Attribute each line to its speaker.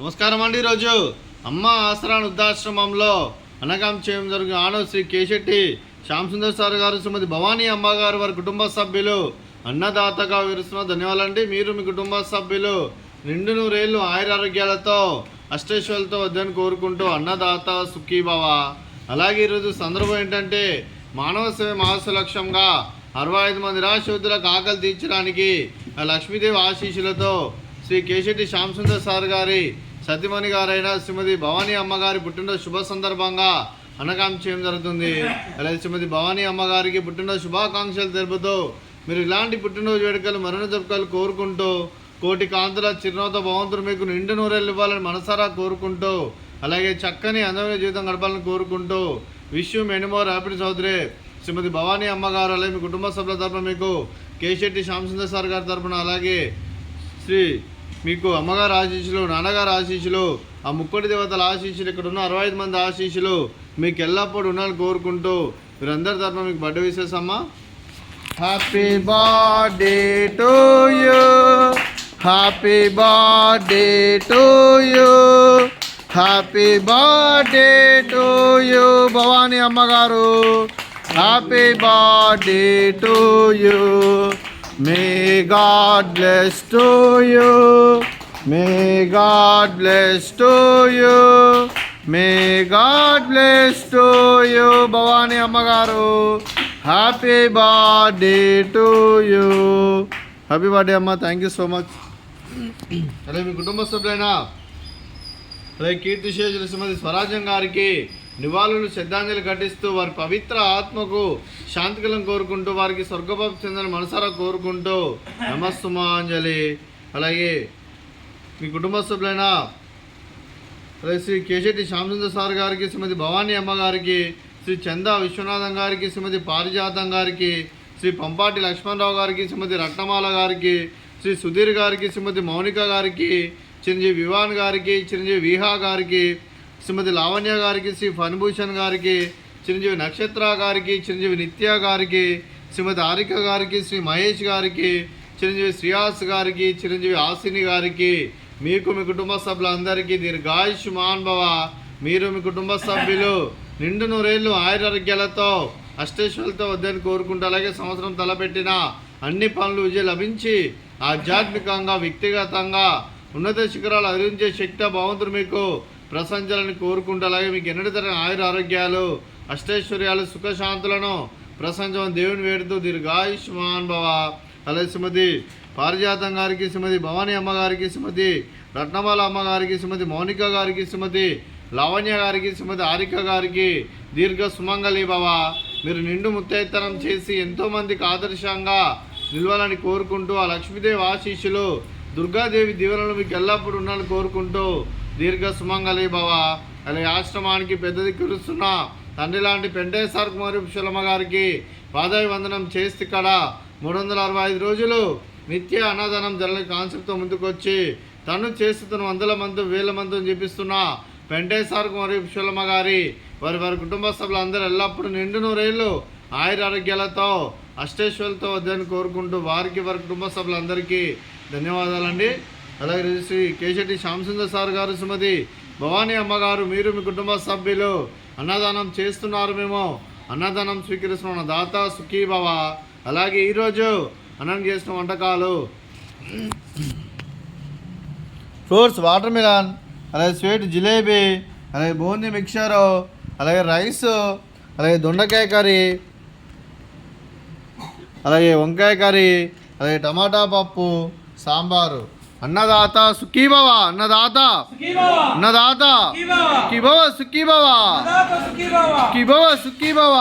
Speaker 1: నమస్కారం అండి. ఈరోజు అమ్మ ఆసరా వృద్ధాశ్రమంలో అనగాం చేయడం జరిగిన ఆనవ శ్రీ కేశెట్టి శ్యామ్ సుందర్ సార్ గారు, శ్రీమతి భవానీ అమ్మగారు, వారి కుటుంబ సభ్యులు అన్నదాతగా వివరిస్తున్న ధన్యవాదాలండి. మీరు మీ కుటుంబ సభ్యులు నిండు నూరేళ్ళు ఆయురారోగ్యాలతో అష్టైశ్వర్యాలతో వద్దని కోరుకుంటూ అన్నదాత సుఖీభవ. అలాగే ఈరోజు సందర్భం ఏంటంటే మానవ సేవ మహాసు లక్ష్యంగా 65 మంది నిరాశ్రయులకు ఆకలి తీర్చడానికి లక్ష్మీదేవి ఆశీస్సులతో శ్రీ కేశెట్టి శ్యామ్ సుందర్ సార్ గారి సతీమణి గారైన శ్రీమతి భవానీ అమ్మగారి పుట్టినరోజు శుభ సందర్భంగా అన్నగాం చేయడం జరుగుతుంది. అలాగే శ్రీమతి భవానీ అమ్మగారికి పుట్టినరోజు శుభాకాంక్షలు తెలుపుతూ మీరు ఇలాంటి పుట్టినరోజు వేడుకలు మరణ జరుపుకలు కోరుకుంటూ కోటి కాంతుల చిరునవ్వుతో భగవంతుడు మీకు నిండు నూరేళ్ళు ఇవ్వాలని మనసారా కోరుకుంటూ అలాగే చక్కని అందమైన జీవితం గడపాలని కోరుకుంటూ wish you many more happy Chowdary Srimati Bhavani అమ్మగారు, అలాగే మీ కుటుంబ సభ్యుల తరపున మీకు కేశెట్టి శ్యామ్ సుందర్ సార్ గారి తరపున అలాగే శ్రీ మీకు అమ్మగారు ఆశీస్సులు, నాన్నగారు ఆశీస్సులు, ఆ ముక్కోటి దేవతల ఆశీస్సులు, ఇక్కడ ఉన్న 65 మంది ఆశీస్సులు మీకు ఎల్లప్పుడూ ఉండాలని కోరుకుంటూ మీరందరి తరపున మీకు బర్త్డే విషెస్ అమ్మా. Happy birthday to you, happy birthday to you, happy birthday to you Bhavani అమ్మగారు, happy birthday to you. May God bless to you, may God bless to you, may God bless to you Bhavani అమ్మగారు, happy birthday to you. Happy birthday అమ్మ, thank you so much. అలాగే మీ కుటుంబ సభ్యులైన అలాగే కీర్తిశేషులు శ్రీమతి స్వరాజ్యం గారికి నివాళులు శ్రద్ధాంజలి ఘటిస్తూ వారి పవిత్ర ఆత్మకు శాంతికలం కోరుకుంటూ వారికి స్వర్గపాప చెందని మనసారా కోరుకుంటూ నమస్సుమాంజలి. అలాగే మీ కుటుంబ సభ్యులైన అలాగే శ్రీ కేశెట్టి శ్యామ్ సుందర్ సార్ గారికి, శ్రీమతి భవానీ అమ్మగారికి, శ్రీ చందా విశ్వనాథం గారికి, శ్రీమతి పారిజాతం గారికి, శ్రీ పంపాటి లక్ష్మణరావు గారికి, శ్రీమతి రత్నమాల గారికి, శ్రీ సుధీర్ గారికి, శ్రీమతి మౌనిక గారికి, చిరంజీవి వివాన్ గారికి, చిరంజీవి విహా గారికి, శ్రీమతి లావణ్య గారికి, శ్రీ ఫణిభూషణ్ గారికి, చిరంజీవి నక్షత్ర గారికి, చిరంజీవి నిత్య గారికి, శ్రీమతి హారిక గారికి, శ్రీ మహేష్ గారికి, చిరంజీవి శ్రీయాస్ గారికి, చిరంజీవి ఆసిని గారికి, మీకు మీ కుటుంబ సభ్యులందరికీ దీర్ఘాయుష్మాన్ భవ. మీరు మీ కుటుంబ సభ్యులు నిండు నూరేళ్ళు ఆయురారోగ్యాలతో అష్టైశ్వర్యాలతో వద్దని కోరుకుంటూ అలాగే సంవత్సరం తలపెట్టిన అన్ని పనులు విజయం లభించి ఆధ్యాత్మికంగా వ్యక్తిగతంగా ఉన్నత శిఖరాలు అధిరించే శక్తి భగవంతుడు మీకు ప్రశంసలని కోరుకుంటూ అలాగే మీకు ఎన్నటి తరగని ఆయుర ఆరోగ్యాలు అష్టైశ్వర్యాలు సుఖశాంతులను ప్రశంసమని దేవుని వేడుతూ దీర్ఘాయుష్మాన్ భవ. అలాగే శ్రీమతి పారిజాతం గారికి, శ్రీమతి భవానీ అమ్మగారికి, శ్రీమతి రత్నమాల అమ్మగారికి, శ్రీమతి మౌనిక గారికి, శ్రీమతి లావణ్య గారికి, శ్రీమతి హారిక గారికి దీర్ఘ సుమంగళి భవ. మీరు నిండు ముత్తైతనం చేసి ఎంతోమందికి ఆదర్శంగా నిలవాలని కోరుకుంటూ ఆ లక్ష్మీదేవి ఆశీస్సులు దుర్గాదేవి దీవెనలు మీకు ఎల్లప్పుడూ ఉండాలని కోరుకుంటూ దీర్ఘ సుమంగళి భవ. అలాగే ఆశ్రమానికి పెద్ద దిక్కురుస్తున్న తండ్రి లాంటి పెంటేశ్వర కుమారి పుష్పలమ్మ గారికి పాదాయ వందనం చేస్తే ఇక్కడ 365 రోజులు నిత్య అన్నదానం జరగని కాన్సెప్ట్తో ముందుకొచ్చి తను చేస్తున్న 100 మంది 1000 మందిని చూపిస్తున్న పెంటేశ్వర కుమారి పుష్పలమ్మ గారి వారి కుటుంబ సభ్యులందరూ ఎల్లప్పుడూ నిండు నూరేళ్ళు ఆయుర ఆరోగ్యాలతో అష్టైశ్వర్యాలతో వద్దని కోరుకుంటూ వారి కుటుంబ సభ్యులందరికీ ధన్యవాదాలండి. అలాగే శ్రీ కేశెట్టి శ్యామ్ సుందర్ సార్ గారు, శ్రీమతి భవానీ అమ్మగారు, మీరు మీ కుటుంబ సభ్యులు అన్నదానం చేస్తున్నారు, మేము అన్నదానం స్వీకరిస్తున్న దాత సుఖీభవ. అలాగే ఈరోజు అన్నం చేసిన వంటకాలు ఫ్రూట్స్ వాటర్ మిలన్, అలాగే స్వీట్ జిలేబీ, అలాగే బూందీ మిక్చరు, అలాగే రైస్, అలాగే దొండకాయ కర్రీ, అలాగే వంకాయ కర్రీ, అలాగే టమాటా పప్పు, సాంబారు. అన్నదాత సుఖీభవ, అన్నదాత అన్నదాత సుఖీభవ, సుఖీభవ సుఖీభవ సుఖీభవ.